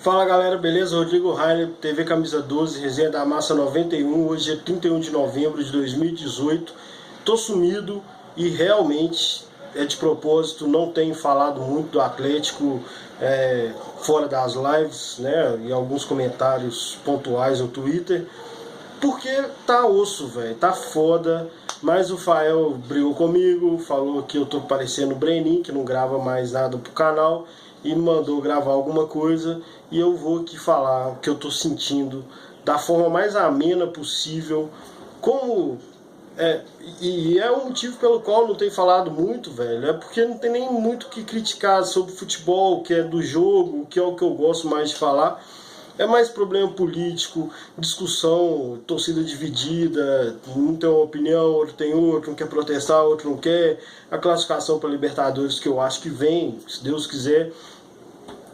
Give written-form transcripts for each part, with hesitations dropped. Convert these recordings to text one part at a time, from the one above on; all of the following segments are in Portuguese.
Fala galera, beleza? Rodrigo Rainer, TV Camisa 12, Resenha da Massa 91. Hoje é 31 de novembro de 2018. Tô sumido e realmente é de propósito, não tenho falado muito do Atlético fora das lives, né? E alguns comentários pontuais no Twitter. Porque tá osso, velho, tá foda. Mas o Fael brigou comigo, falou que eu tô parecendo o Brenin, que não grava mais nada pro canal, e me mandou gravar alguma coisa, e eu vou aqui falar o que eu tô sentindo da forma mais amena possível. Como e é um motivo pelo qual eu não tenho falado muito, velho, é porque não tem nem muito o que criticar sobre futebol, que é do jogo, que é o que eu gosto mais de falar. É mais problema político, discussão, torcida dividida, um tem uma opinião, outro tem outra, um quer protestar, outro não quer. A classificação para Libertadores que eu acho que vem, se Deus quiser.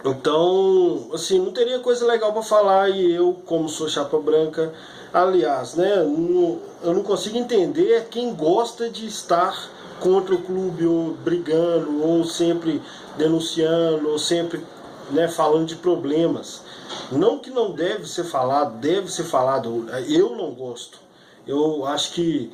Então, assim, não teria coisa legal para falar e eu, como sou chapa branca, aliás, né, eu não consigo entender quem gosta de estar contra o clube, ou brigando, ou sempre denunciando, ou sempre, né, falando de problemas. Não que não deve ser falado, deve ser falado. Eu não gosto. Eu acho que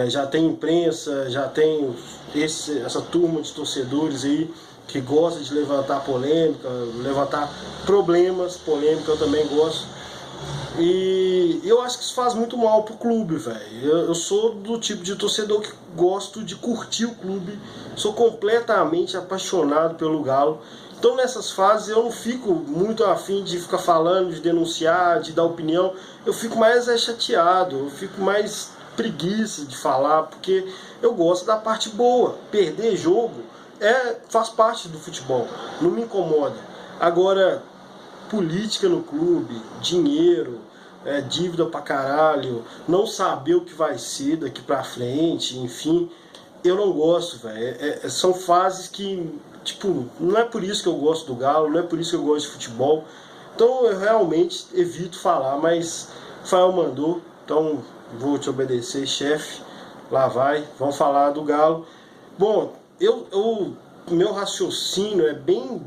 já tem imprensa, já tem essa turma de torcedores aí que gosta de levantar polêmica, levantar problemas, polêmica eu também gosto. E eu acho que isso faz muito mal pro clube, velho. Eu sou do tipo de torcedor que gosto de curtir o clube, sou completamente apaixonado pelo Galo. Então nessas fases eu não fico muito afim de ficar falando, de denunciar, de dar opinião. Eu fico mais chateado, eu fico mais preguiça de falar, porque eu gosto da parte boa. Perder jogo faz parte do futebol, não me incomoda. Agora, política no clube, dinheiro, dívida pra caralho, não saber o que vai ser daqui pra frente, enfim, eu não gosto, velho. São fases que, tipo, não é por isso que eu gosto do Galo, não é por isso que eu gosto de futebol. Então eu realmente evito falar, mas o Fael mandou, então vou te obedecer, chefe. Lá vai, vamos falar do Galo. Bom, meu raciocínio é bem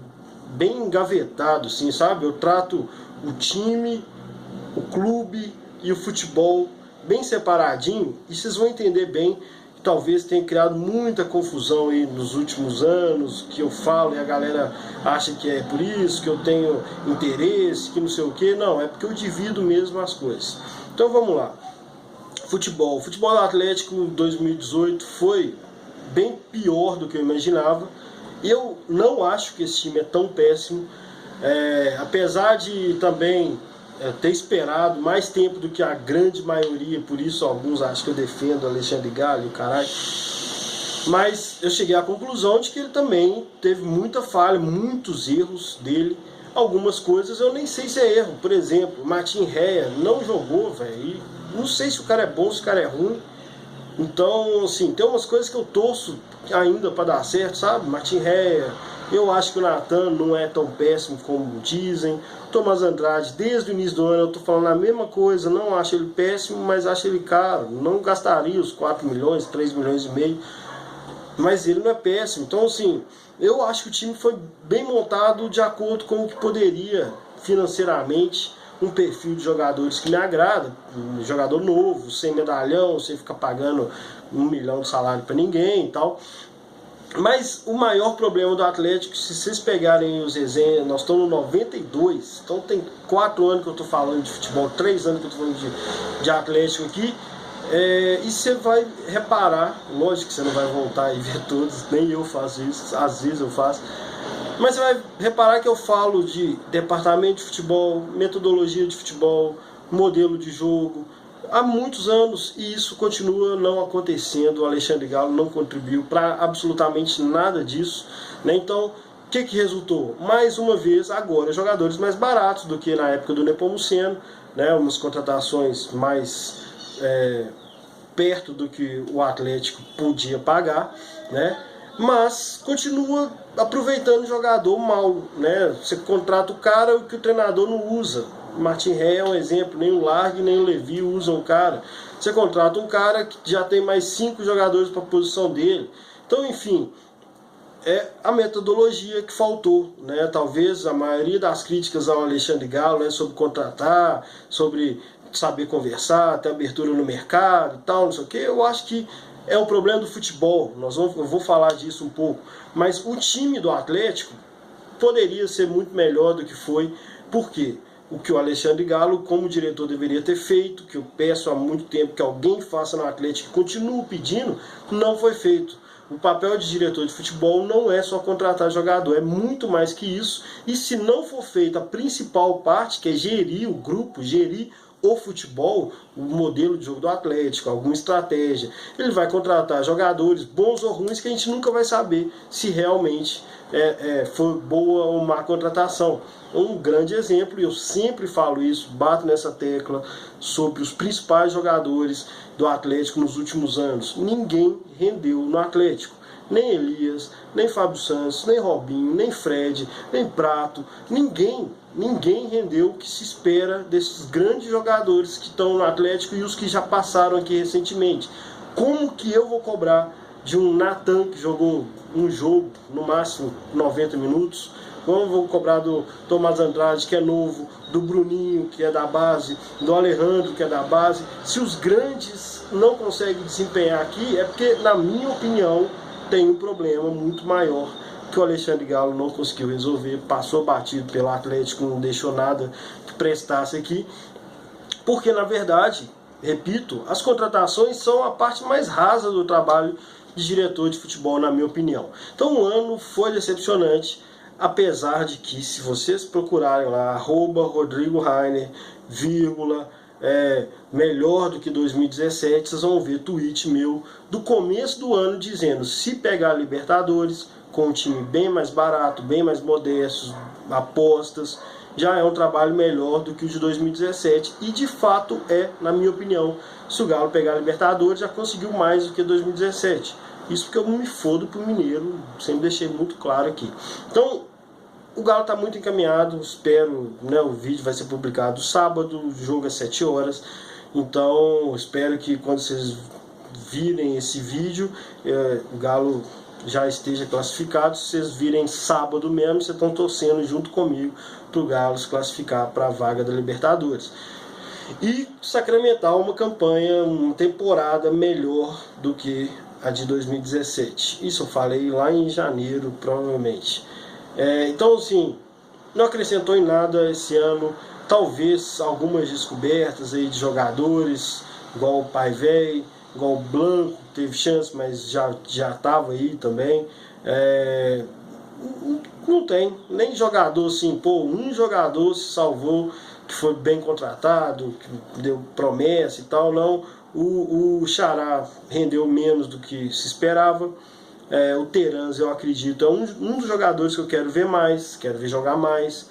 engavetado, assim, sabe? Eu trato o time, o clube e o futebol bem separadinho, e vocês vão entender bem. Talvez tenha criado muita confusão aí nos últimos anos, que eu falo e a galera acha que é por isso, que eu tenho interesse, que não sei o que. Não, é porque eu divido mesmo as coisas. Então vamos lá. Futebol do Atlético 2018 foi bem pior do que eu imaginava. Eu não acho que esse time é tão péssimo, apesar de também ter esperado mais tempo do que a grande maioria, por isso alguns acham que eu defendo Alexandre Galo e o caralho. Mas eu cheguei à conclusão de que ele também teve muita falha, muitos erros dele. Algumas coisas eu nem sei se é erro. Por exemplo, Martin Rea não jogou, velho. Não sei se o cara é bom, se o cara é ruim. Então, assim, tem umas coisas que eu torço ainda para dar certo, sabe? Martin Rea, eu acho que o Natan não é tão péssimo como dizem. Thomas Andrade, desde o início do ano eu tô falando a mesma coisa, não acho ele péssimo, mas acho ele caro. Não gastaria os 4 milhões, 3 milhões e meio, mas ele não é péssimo. Então, assim, eu acho que o time foi bem montado de acordo com o que poderia financeiramente, um perfil de jogadores que me agrada, um jogador novo, sem medalhão, sem ficar pagando 1 milhão de salário para ninguém e tal. Mas o maior problema do Atlético, se vocês pegarem os resenhas, nós estamos no 92, então tem 4 anos que eu estou falando de futebol, 3 anos que eu estou falando de Atlético aqui, e você vai reparar, lógico que você não vai voltar e ver todos, nem eu faço isso, às vezes eu faço, mas você vai reparar que eu falo de departamento de futebol, metodologia de futebol, modelo de jogo, há muitos anos, e isso continua não acontecendo. O Alexandre Galo não contribuiu para absolutamente nada disso, né? Então, o que resultou? Mais uma vez, agora, jogadores mais baratos do que na época do Nepomuceno, né? Umas contratações mais perto do que o Atlético podia pagar, né? Mas continua aproveitando o jogador mal, né? Você contrata o cara que o treinador não usa. Martin Rea é um exemplo, nem o Largue nem o Levi usam o cara. Você contrata um cara que já tem mais 5 jogadores para a posição dele. Então, enfim, é a metodologia que faltou, né? Talvez a maioria das críticas ao Alexandre Galo, né, sobre contratar, sobre saber conversar, ter abertura no mercado e tal, não sei o que, eu acho que é um problema do futebol. Eu vou falar disso um pouco, mas o time do Atlético poderia ser muito melhor do que foi. Por quê? O que o Alexandre Galo, como diretor, deveria ter feito, que eu peço há muito tempo que alguém faça no Atlético, continuo pedindo, não foi feito. O papel de diretor de futebol não é só contratar jogador, é muito mais que isso. E se não for feita a principal parte, que é gerir o grupo, gerir o futebol, o modelo de jogo do Atlético, alguma estratégia, ele vai contratar jogadores bons ou ruins que a gente nunca vai saber se realmente foi boa ou má contratação. Um grande exemplo, e eu sempre falo isso, bato nessa tecla, sobre os principais jogadores do Atlético nos últimos anos. Ninguém rendeu no Atlético. Nem Elias, nem Fábio Santos, nem Robinho, nem Fred, nem Prato. Ninguém rendeu o que se espera desses grandes jogadores que estão no Atlético e os que já passaram aqui recentemente. Como que eu vou cobrar de um Natan que jogou um jogo, no máximo 90 minutos? Como vou cobrar do Tomás Andrade, que é novo, do Bruninho, que é da base, do Alejandro, que é da base? Se os grandes não conseguem desempenhar aqui, é porque, na minha opinião, tem um problema muito maior que o Alexandre Galo não conseguiu resolver, passou batido pelo Atlético, não deixou nada que prestasse aqui, porque, na verdade, repito, as contratações são a parte mais rasa do trabalho de diretor de futebol, na minha opinião. Então o ano foi decepcionante, apesar de que, se vocês procurarem lá, @Rodrigo Rainer, vírgula, melhor do que 2017, vocês vão ver tweet meu do começo do ano dizendo: se pegar a Libertadores com um time bem mais barato, bem mais modesto, apostas, já é um trabalho melhor do que o de 2017, e de fato é, na minha opinião. Se o Galo pegar a Libertadores, já conseguiu mais do que 2017. Isso porque eu me fodo pro Mineiro, sempre deixei muito claro aqui. Então, o Galo está muito encaminhado, espero, né, o vídeo vai ser publicado sábado, o jogo é 7 horas, então espero que quando vocês virem esse vídeo, o Galo já esteja classificado. Se vocês virem sábado mesmo, vocês estão torcendo junto comigo para o Galo se classificar para a vaga da Libertadores. E sacramentar uma campanha, uma temporada melhor do que a de 2017. Isso eu falei lá em janeiro, provavelmente. Então, assim, não acrescentou em nada esse ano. Talvez algumas descobertas aí de jogadores, igual o Pai Véi, igual o Blanco, teve chance, mas já estava aí também. Não tem nem jogador assim, um jogador se salvou, que foi bem contratado, que deu promessa e tal, não. O Xará rendeu menos do que se esperava. O Terans, eu acredito, é um dos jogadores que eu quero ver mais, quero ver jogar mais.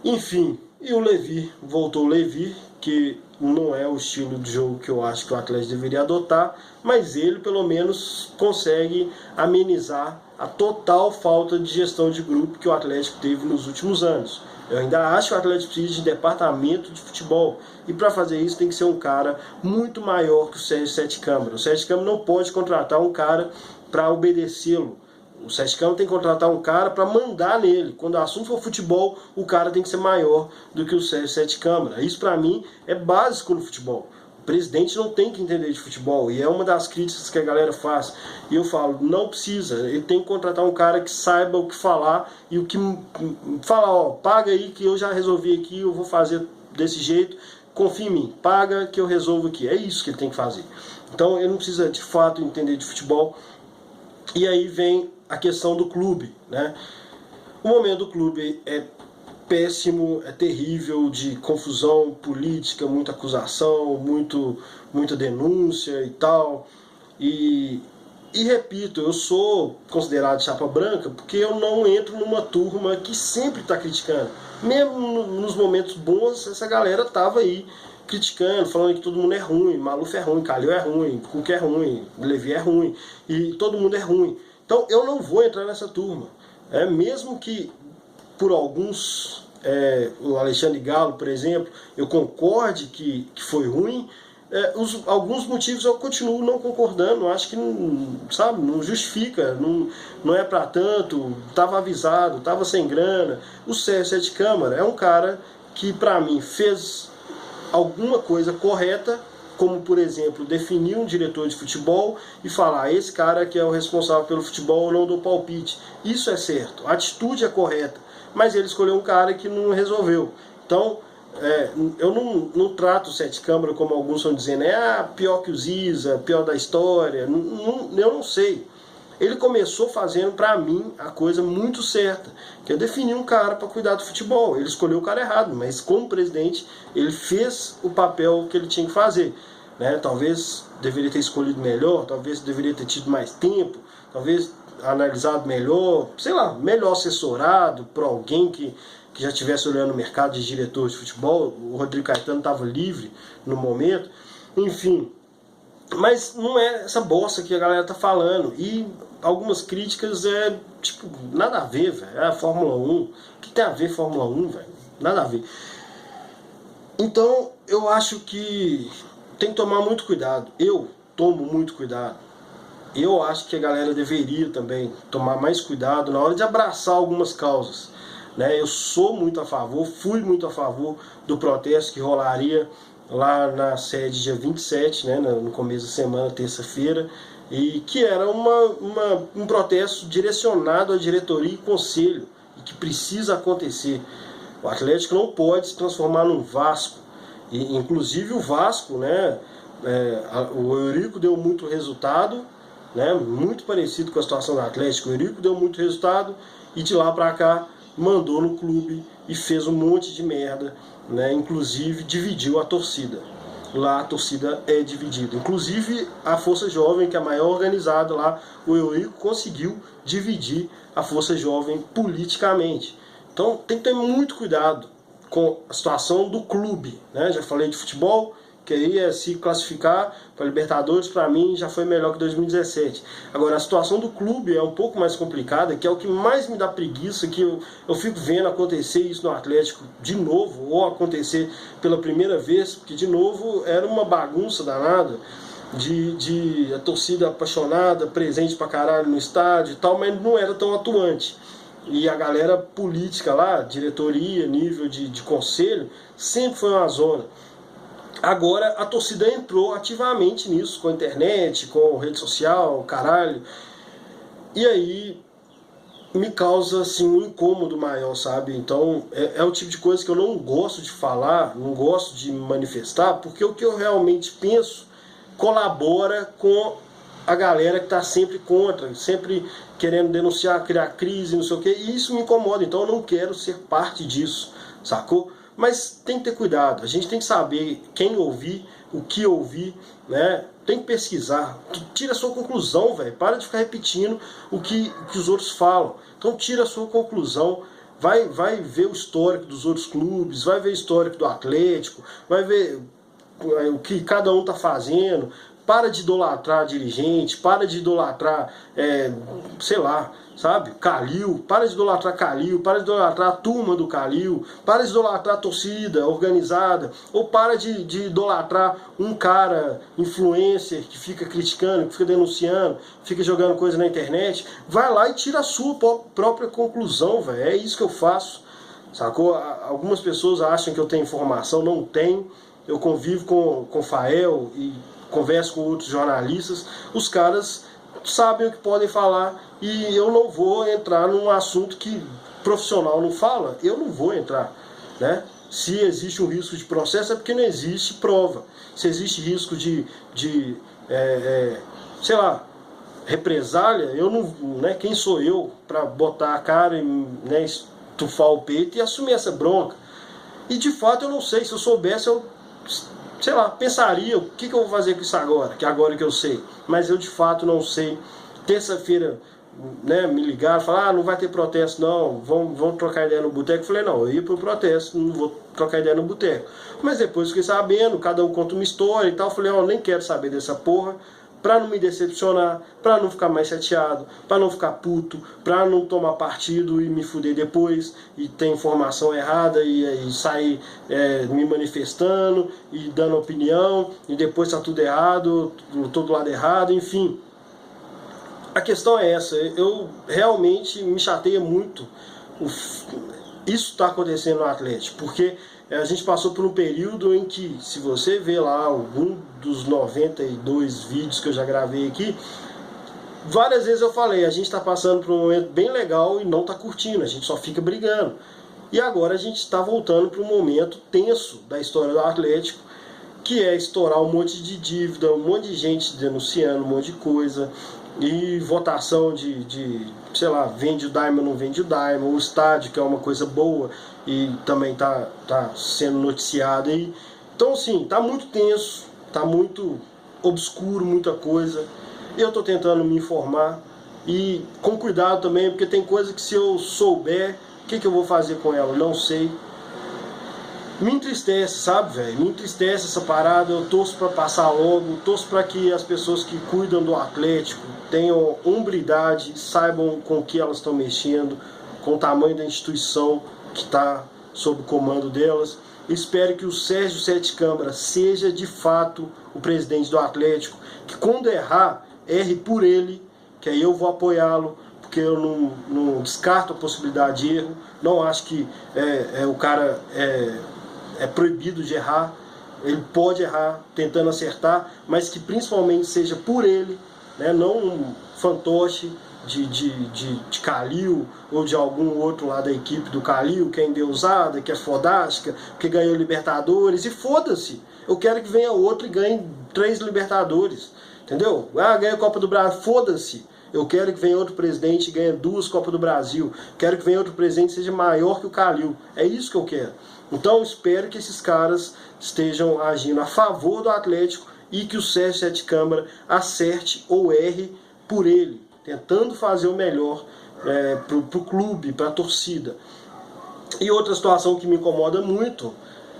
Enfim, e o Levi, voltou o Levi, que não é o estilo de jogo que eu acho que o Atlético deveria adotar, mas ele pelo menos consegue amenizar a total falta de gestão de grupo que o Atlético teve nos últimos anos. Eu ainda acho que o Atlético precisa de departamento de futebol, e para fazer isso tem que ser um cara muito maior que o Sérgio Sete Câmara. O Sérgio Câmara não pode contratar um cara para obedecê-lo. O Sérgio Câmara tem que contratar um cara para mandar nele. Quando o assunto for futebol, o cara tem que ser maior do que o Sérgio Sete Câmara. Isso para mim é básico no futebol. O presidente não tem que entender de futebol, e é uma das críticas que a galera faz. E eu falo, não precisa, ele tem que contratar um cara que saiba o que falar, e o que falar, ó, paga aí que eu já resolvi aqui, eu vou fazer desse jeito, confia em mim, paga que eu resolvo aqui. É isso que ele tem que fazer. Então ele não precisa de fato entender de futebol. E aí vem a questão do clube, né? O momento do clube é péssimo, é terrível, de confusão política, muita acusação, muita denúncia e tal. E repito, eu sou considerado chapa branca porque eu não entro numa turma que sempre está criticando. Mesmo nos momentos bons, essa galera tava aí criticando, falando que todo mundo é ruim, Maluf é ruim, Calil é ruim, Cuca é ruim, Levi é ruim, e todo mundo é ruim. Então eu não vou entrar nessa turma. Mesmo que por alguns, o Alexandre Galo, por exemplo, eu concorde que foi ruim, alguns motivos eu continuo não concordando, acho que sabe, não justifica, não é para tanto, estava avisado, estava sem grana. O Sérgio Sete Câmara é um cara que para mim fez alguma coisa correta, como por exemplo definir um diretor de futebol e falar, esse cara que é o responsável pelo futebol, eu não dou palpite. Isso é certo, a atitude é correta, mas ele escolheu um cara que não resolveu. Então eu não trato o Sete Câmara como alguns estão dizendo, pior que o Ziza, pior da história. Eu não sei. Ele começou fazendo, para mim, a coisa muito certa, que é definir um cara para cuidar do futebol. Ele escolheu o cara errado, mas como presidente, ele fez o papel que ele tinha que fazer. Né? Talvez deveria ter escolhido melhor, talvez deveria ter tido mais tempo, talvez analisado melhor, sei lá, melhor assessorado por alguém que já estivesse olhando o mercado de diretor de futebol. O Rodrigo Caetano estava livre no momento, enfim. Mas não é essa bosta que a galera tá falando. E algumas críticas tipo, nada a ver, velho. É a Fórmula 1. O que tem a ver Fórmula 1, velho? Nada a ver. Então, eu acho que tem que tomar muito cuidado. Eu tomo muito cuidado. Eu acho que a galera deveria também tomar mais cuidado na hora de abraçar algumas causas. Né? Eu sou muito a favor, fui muito a favor do protesto que rolaria lá na sede dia 27, né, no começo da semana, terça-feira, e que era um protesto direcionado à diretoria e conselho, e que precisa acontecer. O Atlético não pode se transformar num Vasco, e inclusive o Vasco, né, o Eurico deu muito resultado, né, muito parecido com a situação do Atlético. O Eurico deu muito resultado e de lá para cá mandou no clube e fez um monte de merda, né? Inclusive dividiu a torcida. Lá a torcida é dividida. Inclusive a Força Jovem, que é a maior organizada lá, o Eurico conseguiu dividir a Força Jovem politicamente. Então tem que ter muito cuidado com a situação do clube, né? Já falei de futebol, que aí é se classificar para Libertadores, para mim já foi melhor que 2017. Agora a situação do clube é um pouco mais complicada, que é o que mais me dá preguiça, que eu fico vendo acontecer isso no Atlético de novo, ou acontecer pela primeira vez, porque de novo era uma bagunça danada, de a torcida apaixonada, presente pra caralho no estádio e tal, mas não era tão atuante. E a galera política lá, diretoria, nível de conselho, sempre foi uma zona. Agora a torcida entrou ativamente nisso, com a internet, com rede social, caralho. E aí me causa assim um incômodo maior, sabe? Então é o tipo de coisa que eu não gosto de falar, não gosto de manifestar, porque o que eu realmente penso colabora com a galera que está sempre contra, sempre querendo denunciar, criar crise, não sei o quê, e isso me incomoda. Então eu não quero ser parte disso, sacou? Mas tem que ter cuidado, a gente tem que saber quem ouvir, o que ouvir, né? Tem que pesquisar, tira a sua conclusão, velho. Para de ficar repetindo o que os outros falam. Então tira a sua conclusão, vai ver o histórico dos outros clubes, vai ver o histórico do Atlético, vai ver o que cada um tá fazendo. Para de idolatrar dirigente, para de idolatrar, sei lá, sabe, Calil, para de idolatrar Calil, para de idolatrar a turma do Calil, para de idolatrar a torcida organizada, ou para de idolatrar um cara influencer que fica criticando, que fica denunciando, fica jogando coisa na internet. Vai lá e tira a sua própria conclusão, velho. É isso que eu faço, sacou? Algumas pessoas acham que eu tenho informação, não tenho. Eu convivo com o Fael e converso com outros jornalistas, os caras sabem o que podem falar e eu não vou entrar num assunto que profissional não fala, eu não vou entrar, né? Se existe um risco de processo é porque não existe prova. Se existe risco de sei lá, represália, eu não, né? Quem sou eu para botar a cara e, né, estufar o peito e assumir essa bronca? E de fato eu não sei, se eu soubesse eu, sei lá, pensaria o que eu vou fazer com isso agora, que agora que eu sei, mas eu de fato não sei. Terça-feira, né, me ligaram, falaram, não vai ter protesto não, vamos trocar ideia no boteco. Eu falei, não, eu ia pro protesto, não vou trocar ideia no boteco. Mas depois fiquei sabendo, cada um conta uma história e tal, eu falei, nem quero saber dessa porra, para não me decepcionar, para não ficar mais chateado, para não ficar puto, para não tomar partido e me fuder depois e ter informação errada e sair me manifestando e dando opinião e depois tá tudo errado, todo lado errado, enfim. A questão é essa, eu realmente me chateia muito isso está acontecendo no Atlético, porque a gente passou por um período em que, se você ver lá algum dos 92 vídeos que eu já gravei aqui, várias vezes eu falei, a gente está passando por um momento bem legal e não está curtindo, a gente só fica brigando. E agora a gente está voltando para um momento tenso da história do Atlético, que é estourar um monte de dívida, um monte de gente denunciando um monte de coisa, e votação sei lá, vende o Daimon, não vende o Daimon, o estádio, que é uma coisa boa e também tá sendo noticiado aí. Então assim, tá muito tenso, tá muito obscuro, muita coisa. Eu tô tentando me informar e com cuidado também, porque tem coisa que se eu souber, o que eu vou fazer com ela? Não sei. Me entristece, sabe, velho? Me entristece essa parada. Eu torço pra passar logo, torço pra que as pessoas que cuidam do Atlético tenham hombridade, saibam com o que elas estão mexendo, com o tamanho da instituição que está sob o comando delas. Espero que o Sérgio Sete Câmara seja de fato o presidente do Atlético, que quando errar, erre por ele, que aí eu vou apoiá-lo, porque eu não descarto a possibilidade de erro. Não acho que o cara é proibido de errar, ele pode errar tentando acertar, mas que principalmente seja por ele, né, não um fantoche de Calil ou de algum outro lá da equipe do Calil, que é endeusada, que é fodástica, que ganhou Libertadores, e foda-se, eu quero que venha outro e ganhe 3 Libertadores, entendeu? Ganha a Copa do Brasil, foda-se. Eu quero que venha outro presidente e ganhe 2 Copas do Brasil. Quero que venha outro presidente que seja maior que o Calil. É isso que eu quero. Então espero que esses caras estejam agindo a favor do Atlético e que o Sérgio Sete Câmara acerte ou erre por ele, tentando fazer o melhor pro clube, para a torcida. E outra situação que me incomoda muito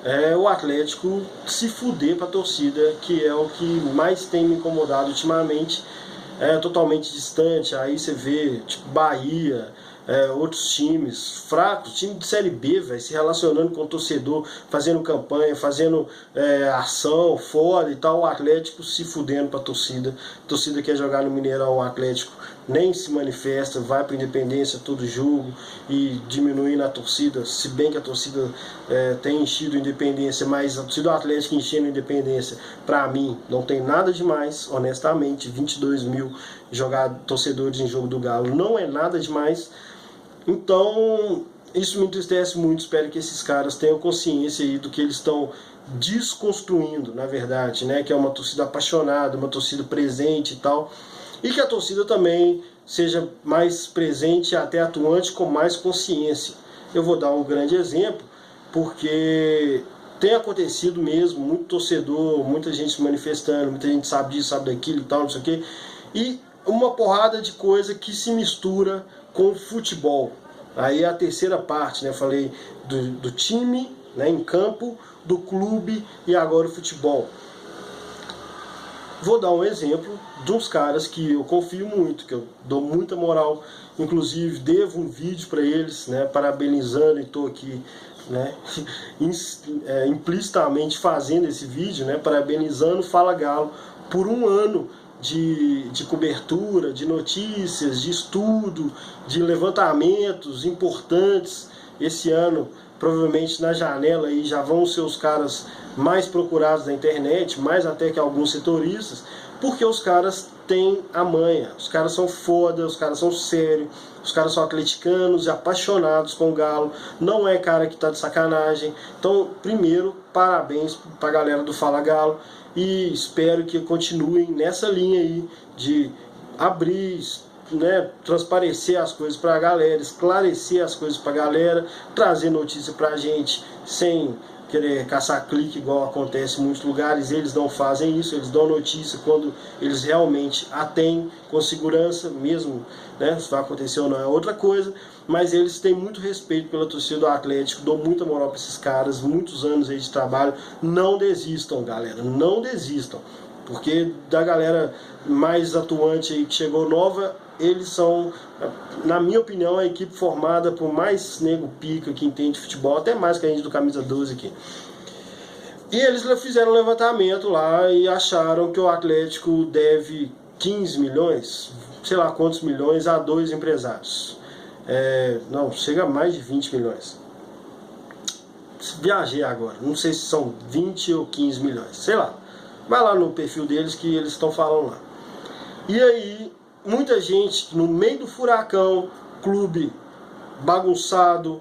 é o Atlético se fuder para a torcida, que é o que mais tem me incomodado ultimamente. Totalmente distante. Aí você vê tipo Bahia, outros times fracos, time de Série B, véio, se relacionando com o torcedor, fazendo campanha, fazendo ação fora e tal, o Atlético se fudendo pra torcida. A torcida quer jogar no Mineirão, o Atlético nem se manifesta, vai para Independência todo jogo e diminuindo a torcida, se bem que a torcida tem enchido Independência, mas a torcida do Atlético enchendo Independência, pra mim, não tem nada demais, honestamente. 22 mil torcedores em jogo do Galo não é nada demais. Então isso me entristece muito. Espero que esses caras tenham consciência aí do que eles estão desconstruindo, na verdade, né? Que é uma torcida apaixonada, uma torcida presente e tal, e que a torcida também seja mais presente e até atuante com mais consciência. Eu vou dar um grande exemplo, porque tem acontecido mesmo, muito torcedor, muita gente se manifestando, muita gente sabe disso, sabe daquilo e tal, não sei o quê, e uma porrada de coisa que se mistura com o futebol. Aí é a terceira parte, né? Eu falei do time, né, em campo, do clube e agora o futebol. Vou dar um exemplo de uns caras que eu confio muito, que eu dou muita moral, inclusive devo um vídeo para eles, né, parabenizando, e estou aqui, né, implicitamente fazendo esse vídeo, né, parabenizando o Fala Galo por um ano de cobertura, de notícias, de estudo, de levantamentos importantes. Esse ano, provavelmente na janela aí já vão ser os caras mais procurados na internet, mais até que alguns setoristas, porque os caras têm a manha, os caras são foda, os caras são sérios, os caras são atleticanos e apaixonados com o Galo, não é cara que tá de sacanagem. Então, primeiro, parabéns pra galera do Fala Galo, e espero que continuem nessa linha aí de abrir, né, transparecer as coisas pra galera, esclarecer as coisas pra galera, trazer notícia pra gente sem querer caçar clique igual acontece em muitos lugares. Eles não fazem isso, eles dão notícia quando eles realmente a têm com segurança, mesmo, né, se vai acontecer ou não é outra coisa, mas eles têm muito respeito pela torcida do Atlético, dou muita moral para esses caras, muitos anos aí de trabalho. Não desistam, galera, não desistam. porque da galera mais atuante aí que chegou nova, eles são, na minha opinião, a equipe formada por mais nego pica que entende futebol, até mais que a gente do Camisa 12 aqui. E eles fizeram um levantamento lá e acharam que o Atlético deve 15 milhões, sei lá quantos milhões, a 2 empresários. Não, chega a mais de 20 milhões. Viajei agora, não sei se são 20 ou 15 milhões, sei lá. Vai lá no perfil deles que eles estão falando lá. E aí, muita gente no meio do furacão, clube bagunçado,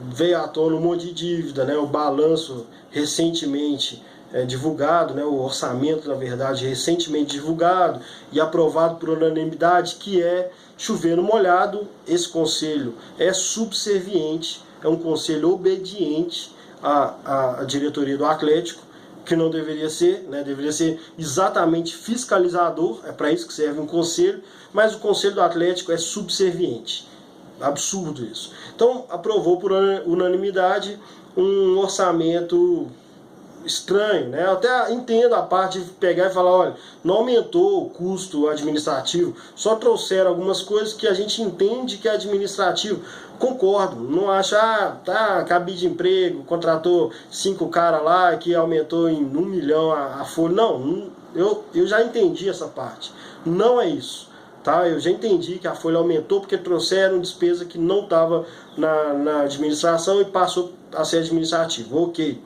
veio à tona um monte de dívida, né? O balanço recentemente divulgado, né? O orçamento, na verdade, recentemente divulgado e aprovado por unanimidade, que é chover no molhado. Esse conselho é subserviente, é um conselho obediente à diretoria do Atlético, que não deveria ser, né? Deveria ser exatamente fiscalizador, é para isso que serve um conselho, mas o conselho do Atlético é subserviente. Absurdo isso. Então aprovou por unanimidade um orçamento estranho, né? Eu até entendo a parte de pegar e falar, olha, não aumentou o custo administrativo, só trouxeram algumas coisas que a gente entende que é administrativo. Concordo, não acho, cabide de emprego, contratou 5 caras lá que aumentou em 1 milhão a folha. Não, eu já entendi essa parte. Não é isso. Tá? Eu já entendi que a folha aumentou porque trouxeram despesa que não estava na administração e passou a ser administrativo. Ok.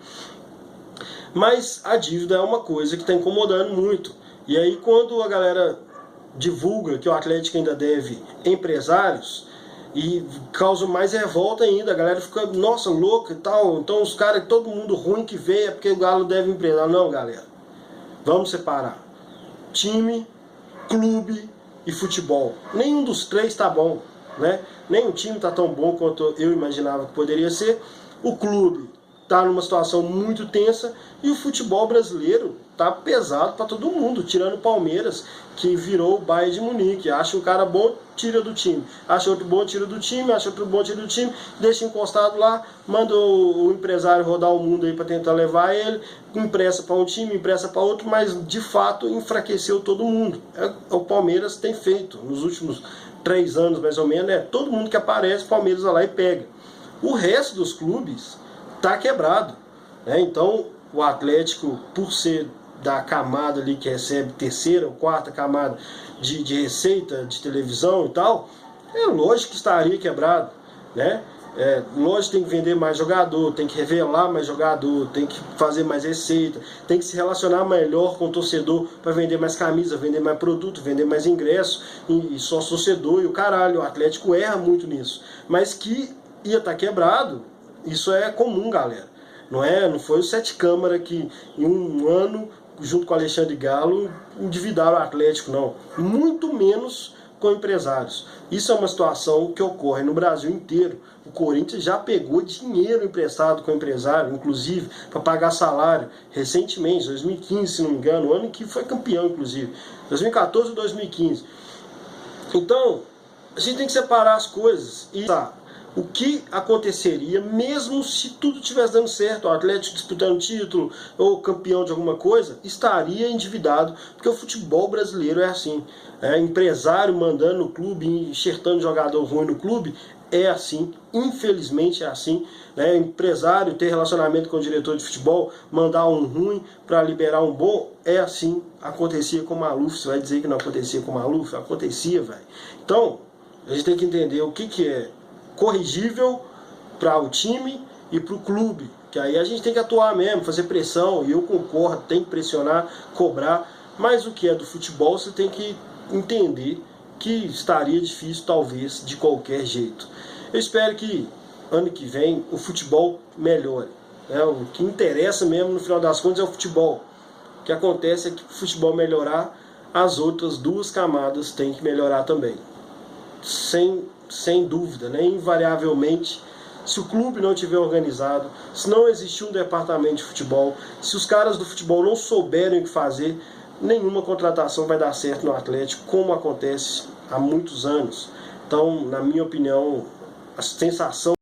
Mas a dívida é uma coisa que está incomodando muito. E aí quando a galera divulga que o Atlético ainda deve empresários, e causa mais revolta ainda, a galera fica, nossa, louca e tal, então os caras, todo mundo ruim que veio é porque o Galo deve empresário. Não, galera, vamos separar time, clube e futebol. Nenhum dos três está bom, né? Nem o time está tão bom quanto eu imaginava que poderia ser. O clube está numa situação muito tensa e o futebol brasileiro está pesado para todo mundo, tirando o Palmeiras, que virou o Bayern de Munique. Acha um cara bom, tira do time. Acha outro bom, tira do time. Acha outro bom, tira do time. Deixa encostado lá, manda o empresário rodar o mundo aí para tentar levar ele, empresta para um time, empresta para outro, mas de fato enfraqueceu todo mundo. O Palmeiras tem feito nos últimos 3 anos mais ou menos, todo mundo que aparece, o Palmeiras vai lá e pega. O resto dos clubes está quebrado, né? Então o Atlético, por ser da camada ali que recebe terceira ou quarta camada de receita de televisão e tal, é lógico que estaria quebrado, né? Lógico que tem que vender mais jogador, tem que revelar mais jogador, tem que fazer mais receita, tem que se relacionar melhor com o torcedor para vender mais camisa, vender mais produto, vender mais ingresso, e só torcedor e o caralho. O Atlético erra muito nisso, mas que ia estar quebrado, isso é comum, galera. Não foi o Sete Câmara que em um ano, junto com o Alexandre Galo, endividaram o Atlético, não. Muito menos com empresários. Isso é uma situação que ocorre no Brasil inteiro. O Corinthians já pegou dinheiro emprestado com o empresário, inclusive, para pagar salário, recentemente, 2015, se não me engano, o ano em que foi campeão, inclusive. 2014 ou 2015. Então, a gente tem que separar as coisas e o que aconteceria mesmo se tudo estivesse dando certo, o Atlético disputando título ou campeão de alguma coisa, estaria endividado, porque o futebol brasileiro é assim. Empresário mandando no clube, enxertando jogador ruim no clube, é assim, infelizmente é assim. Empresário ter relacionamento com o diretor de futebol, mandar um ruim para liberar um bom, é assim. Acontecia com o Maluf. Você vai dizer que não acontecia com o Maluf? Acontecia, velho. Então, a gente tem que entender o que é corrigível para o time e para o clube, que aí a gente tem que atuar mesmo, fazer pressão, e eu concordo, tem que pressionar, cobrar, mas o que é do futebol você tem que entender que estaria difícil talvez de qualquer jeito. Eu espero que ano que vem o futebol melhore, o que interessa mesmo no final das contas é o futebol. O que acontece é que o futebol melhorar, as outras 2 camadas têm que melhorar também, sem dúvida, né? Invariavelmente, se o clube não tiver organizado, se não existir um departamento de futebol, se os caras do futebol não souberem o que fazer, nenhuma contratação vai dar certo no Atlético, como acontece há muitos anos. Então, na minha opinião, a sensação